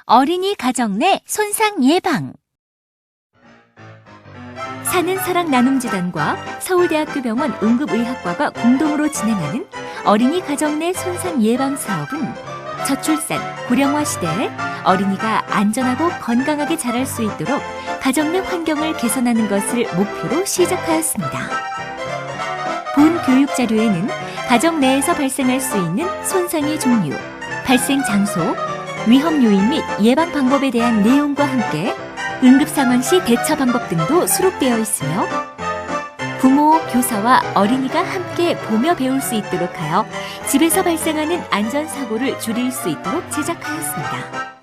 어린이 가정 내 손상 예방. 사는 사랑 나눔재단과 서울대학교 병원 응급의학과가 공동으로 진행하는 어린이 가정 내 손상 예방 사업은 저출산, 고령화 시대에 어린이가 안전하고 건강하게 자랄 수 있도록 가정 내 환경을 개선하는 것을 목표로 시작하였습니다. 본 교육 자료에는 가정 내에서 발생할 수 있는 손상의 종류, 발생 장소, 위험 요인 및 예방 방법에 대한 내용과 함께 응급 상황 시 대처 방법 등도 수록되어 있으며 부모, 교사와 어린이가 함께 보며 배울 수 있도록 하여 집에서 발생하는 안전사고를 줄일 수 있도록 제작하였습니다.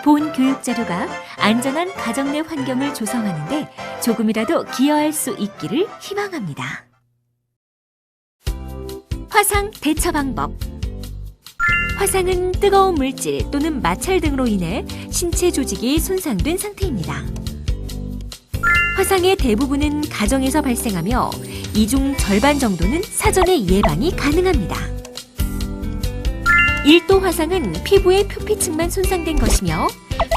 본 교육 자료가 안전한 가정 내 환경을 조성하는 데 조금이라도 기여할 수 있기를 희망합니다. 화상 대처 방법. 화상은 뜨거운 물질 또는 마찰 등으로 인해 신체 조직이 손상된 상태입니다. 화상의 대부분은 가정에서 발생하며 이 중 절반 정도는 사전에 예방이 가능합니다. 1도 화상은 피부의 표피층만 손상된 것이며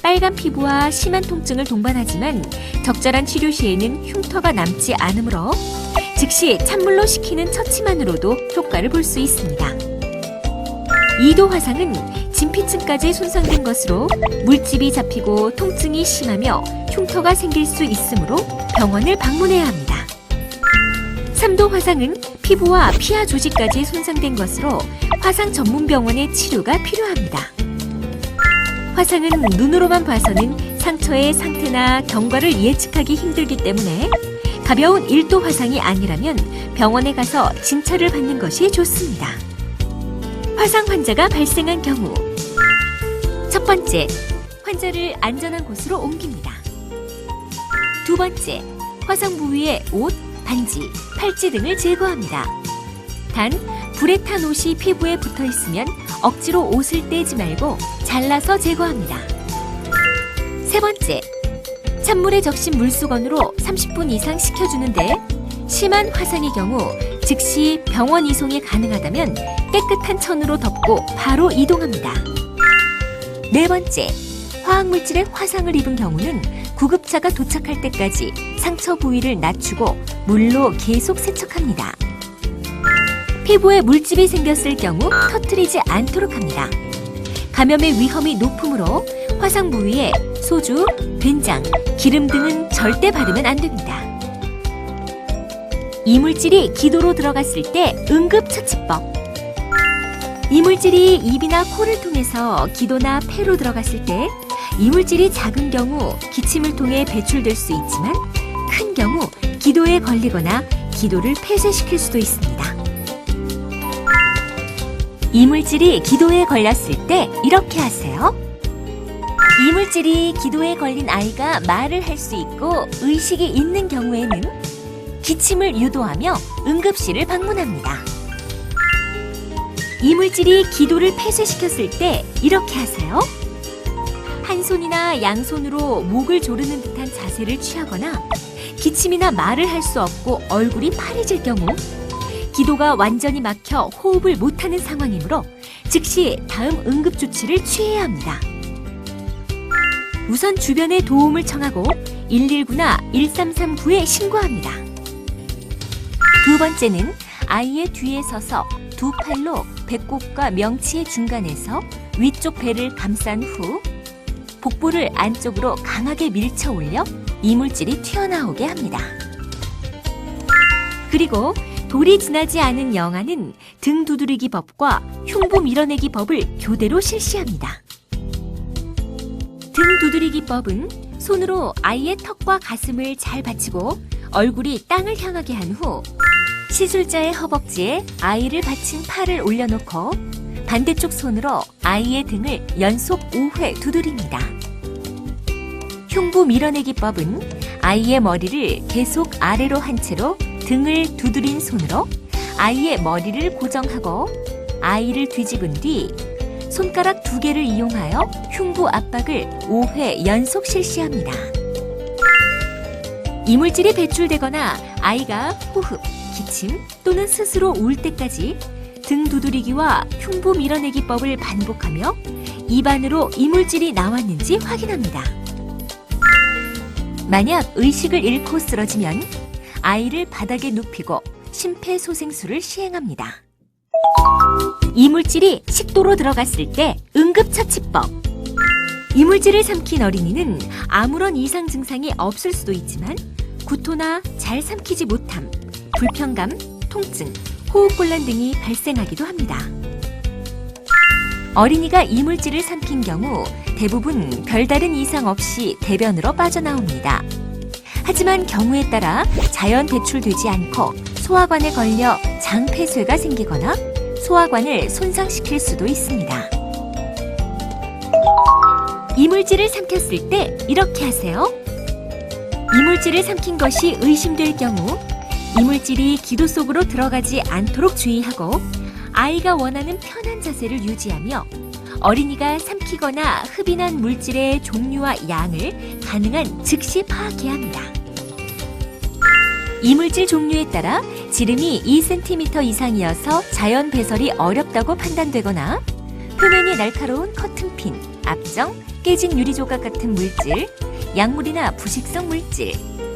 빨간 피부와 심한 통증을 동반하지만 적절한 치료 시에는 흉터가 남지 않으므로 즉시 찬물로 식히는 처치만으로도 효과를 볼 수 있습니다. 2도 화상은 진피층까지 손상된 것으로 물집이 잡히고 통증이 심하며 흉터가 생길 수 있으므로 병원을 방문해야 합니다. 3도 화상은 피부와 피하 조직까지 손상된 것으로 화상 전문 병원의 치료가 필요합니다. 화상은 눈으로만 봐서는 상처의 상태나 경과를 예측하기 힘들기 때문에 가벼운 1도 화상이 아니라면 병원에 가서 진찰을 받는 것이 좋습니다. 화상 환자가 발생한 경우 첫 번째, 환자를 안전한 곳으로 옮깁니다. 두 번째, 화상 부위의 옷, 반지, 팔찌 등을 제거합니다. 단, 불에 탄 옷이 피부에 붙어 있으면 억지로 옷을 떼지 말고 잘라서 제거합니다. 세 번째, 찬물에 적신 물수건으로 30분 이상 식혀주는데 심한 화상의 경우 즉시 병원 이송이 가능하다면 깨끗한 천으로 덮고 바로 이동합니다. 네 번째, 화학물질에 화상을 입은 경우는 구급차가 도착할 때까지 상처 부위를 낮추고 물로 계속 세척합니다. 피부에 물집이 생겼을 경우 터뜨리지 않도록 합니다. 감염의 위험이 높으므로 화상 부위에 소주, 된장, 기름 등은 절대 바르면 안 됩니다. 이물질이 기도로 들어갔을 때 응급처치법. 이물질이 입이나 코를 통해서 기도나 폐로 들어갔을 때 이물질이 작은 경우 기침을 통해 배출될 수 있지만 큰 경우 기도에 걸리거나 기도를 폐쇄시킬 수도 있습니다. 이물질이 기도에 걸렸을 때 이렇게 하세요. 이물질이 기도에 걸린 아이가 말을 할 수 있고 의식이 있는 경우에는 기침을 유도하며 응급실을 방문합니다. 이물질이 기도를 폐쇄시켰을 때 이렇게 하세요. 한 손이나 양손으로 목을 조르는 듯한 자세를 취하거나 기침이나 말을 할 수 없고 얼굴이 파래질 경우 기도가 완전히 막혀 호흡을 못하는 상황이므로 즉시 다음 응급조치를 취해야 합니다. 우선 주변에 도움을 청하고 119나 1339에 신고합니다. 두 번째는 아이의 뒤에 서서 두 팔로 배꼽과 명치의 중간에서 위쪽 배를 감싼 후 복부를 안쪽으로 강하게 밀쳐 올려 이물질이 튀어나오게 합니다. 그리고 돌이 지나지 않은 영아는 등 두드리기 법과 흉부 밀어내기 법을 교대로 실시합니다. 등 두드리기 법은 손으로 아이의 턱과 가슴을 잘 받치고 얼굴이 땅을 향하게 한 후 시술자의 허벅지에 아이를 받친 팔을 올려놓고 반대쪽 손으로 아이의 등을 연속 5회 두드립니다. 흉부 밀어내기 법은 아이의 머리를 계속 아래로 한 채로 등을 두드린 손으로 아이의 머리를 고정하고 아이를 뒤집은 뒤 손가락 2개를 이용하여 흉부 압박을 5회 연속 실시합니다. 이물질이 배출되거나 아이가 호흡, 기침 또는 스스로 울 때까지 등 두드리기와 흉부 밀어내기법을 반복하며 입안으로 이물질이 나왔는지 확인합니다. 만약 의식을 잃고 쓰러지면 아이를 바닥에 눕히고 심폐소생술을 시행합니다. 이물질이 식도로 들어갔을 때 응급처치법. 이물질을 삼킨 어린이는 아무런 이상 증상이 없을 수도 있지만 구토나 잘 삼키지 못함, 불편감, 통증, 호흡곤란 등이 발생하기도 합니다. 어린이가 이물질을 삼킨 경우 대부분 별다른 이상 없이 대변으로 빠져나옵니다. 하지만 경우에 따라 자연 배출되지 않고 소화관에 걸려 장폐쇄가 생기거나 소화관을 손상시킬 수도 있습니다. 이물질을 삼켰을 때 이렇게 하세요. 이물질을 삼킨 것이 의심될 경우 이물질이 기도 속으로 들어가지 않도록 주의하고 아이가 원하는 편한 자세를 유지하며 어린이가 삼키거나 흡인한 물질의 종류와 양을 가능한 즉시 파악해야 합니다. 이물질 종류에 따라 지름이 2cm 이상이어서 자연 배설이 어렵다고 판단되거나 표면이 날카로운 커튼핀, 압정, 깨진 유리조각 같은 물질, 약물이나 부식성 물질,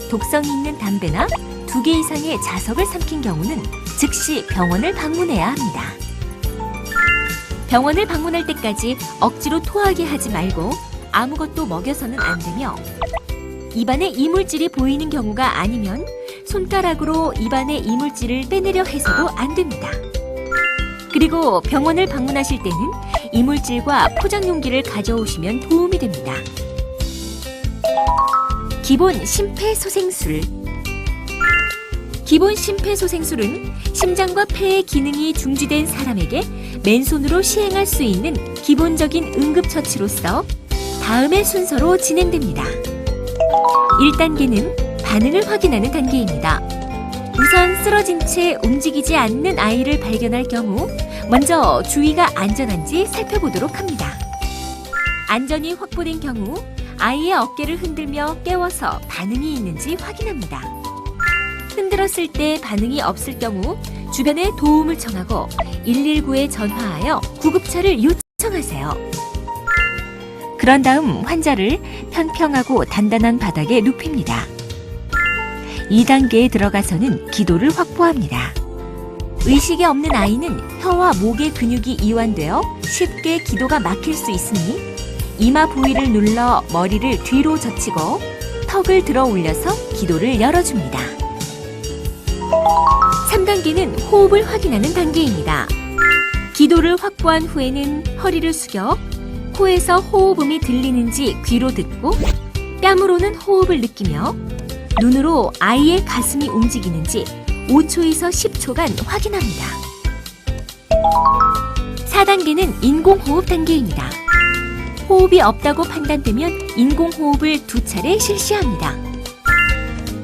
독성이 있는 담배나 2개 이상의 자석을 삼킨 경우는 즉시 병원을 방문해야 합니다. 병원을 방문할 때까지 억지로 토하게 하지 말고 아무것도 먹여서는 안 되며 입안에 이물질이 보이는 경우가 아니면 손가락으로 입안에 이물질을 빼내려 해서도 안 됩니다. 그리고 병원을 방문하실 때는 이물질과 포장용기를 가져오시면 도움이 됩니다. 기본 심폐소생술. 기본 심폐소생술은 심장과 폐의 기능이 중지된 사람에게 맨손으로 시행할 수 있는 기본적인 응급처치로서 다음의 순서로 진행됩니다. 1단계는 반응을 확인하는 단계입니다. 우선 쓰러진 채 움직이지 않는 아이를 발견할 경우 먼저 주위가 안전한지 살펴보도록 합니다. 안전이 확보된 경우 아이의 어깨를 흔들며 깨워서 반응이 있는지 확인합니다. 흔들었을 때 반응이 없을 경우 주변에 도움을 청하고 119에 전화하여 구급차를 요청하세요. 그런 다음 환자를 평평하고 단단한 바닥에 눕힙니다. 2단계에 들어가서는 기도를 확보합니다. 의식이 없는 아이는 혀와 목의 근육이 이완되어 쉽게 기도가 막힐 수 있으니 이마 부위를 눌러 머리를 뒤로 젖히고 턱을 들어 올려서 기도를 열어줍니다. 3단계는 호흡을 확인하는 단계입니다. 기도를 확보한 후에는 허리를 숙여 코에서 호흡음이 들리는지 귀로 듣고 뺨으로는 호흡을 느끼며 눈으로 아이의 가슴이 움직이는지 5초에서 10초간 확인합니다. 4단계는 인공호흡 단계입니다. 호흡이 없다고 판단되면 인공호흡을 2차례 실시합니다.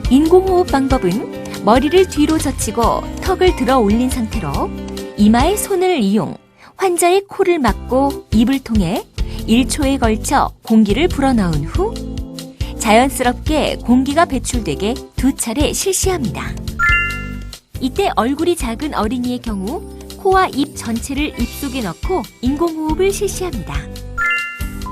인공호흡 방법은 머리를 뒤로 젖히고 턱을 들어 올린 상태로 이마에 손을 이용 환자의 코를 막고 입을 통해 1초에 걸쳐 공기를 불어넣은 후 자연스럽게 공기가 배출되게 2차례 실시합니다. 이때 얼굴이 작은 어린이의 경우 코와 입 전체를 입속에 넣고 인공호흡을 실시합니다.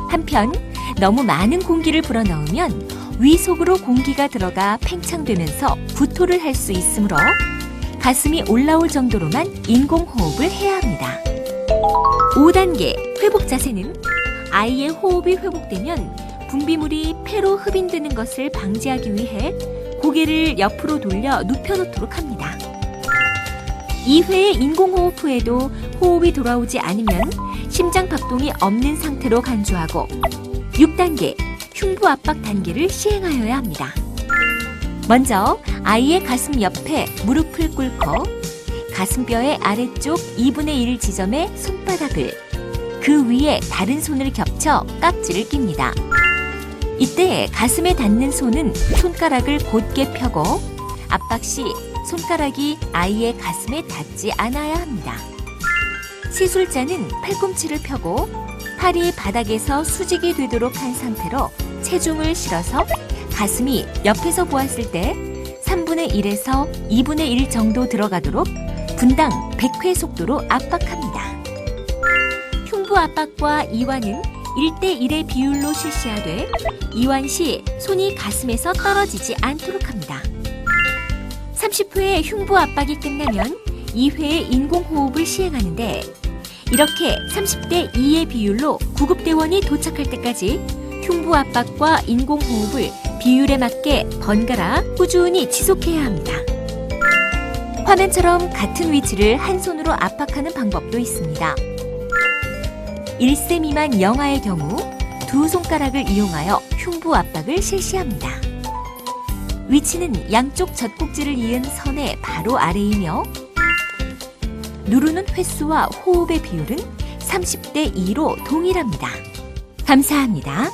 한편 너무 많은 공기를 불어넣으면 위 속으로 공기가 들어가 팽창되면서 구토를 할 수 있으므로 가슴이 올라올 정도로만 인공호흡을 해야 합니다. 5단계 회복 자세는 아이의 호흡이 회복되면 분비물이 폐로 흡인되는 것을 방지하기 위해 고개를 옆으로 돌려 눕혀놓도록 합니다. 2회의 인공호흡 후에도 호흡이 돌아오지 않으면 심장 박동이 없는 상태로 간주하고 6단계 흉부 압박 단계를 시행하여야 합니다. 먼저 아이의 가슴 옆에 무릎을 꿇고 가슴뼈의 아래쪽 2분의 1 지점에 손바닥을 그 위에 다른 손을 겹쳐 깍지를 낍니다. 이때 가슴에 닿는 손은 손가락을 곧게 펴고 압박 시 손가락이 아이의 가슴에 닿지 않아야 합니다. 시술자는 팔꿈치를 펴고 팔이 바닥에서 수직이 되도록 한 상태로 체중을 실어서 가슴이 옆에서 보았을 때 3분의 1에서 2분의 1 정도 들어가도록 분당 100회 속도로 압박합니다. 흉부 흉부 압박과 이완은 1대1의 비율로 실시하되 이완 시 손이 가슴에서 떨어지지 않도록 합니다. 30회의 흉부 압박이 끝나면 2회의 인공호흡을 시행하는데 이렇게 30대 2의 비율로 구급대원이 도착할 때까지 흉부 압박과 인공호흡을 비율에 맞게 번갈아 꾸준히 지속해야 합니다. 화면처럼 같은 위치를 한 손으로 압박하는 방법도 있습니다. 1세 미만 영아의 경우 두 손가락을 이용하여 흉부 압박을 실시합니다. 위치는 양쪽 젖꼭지를 이은 선의 바로 아래이며 누르는 횟수와 호흡의 비율은 30대 2로 동일합니다. 감사합니다.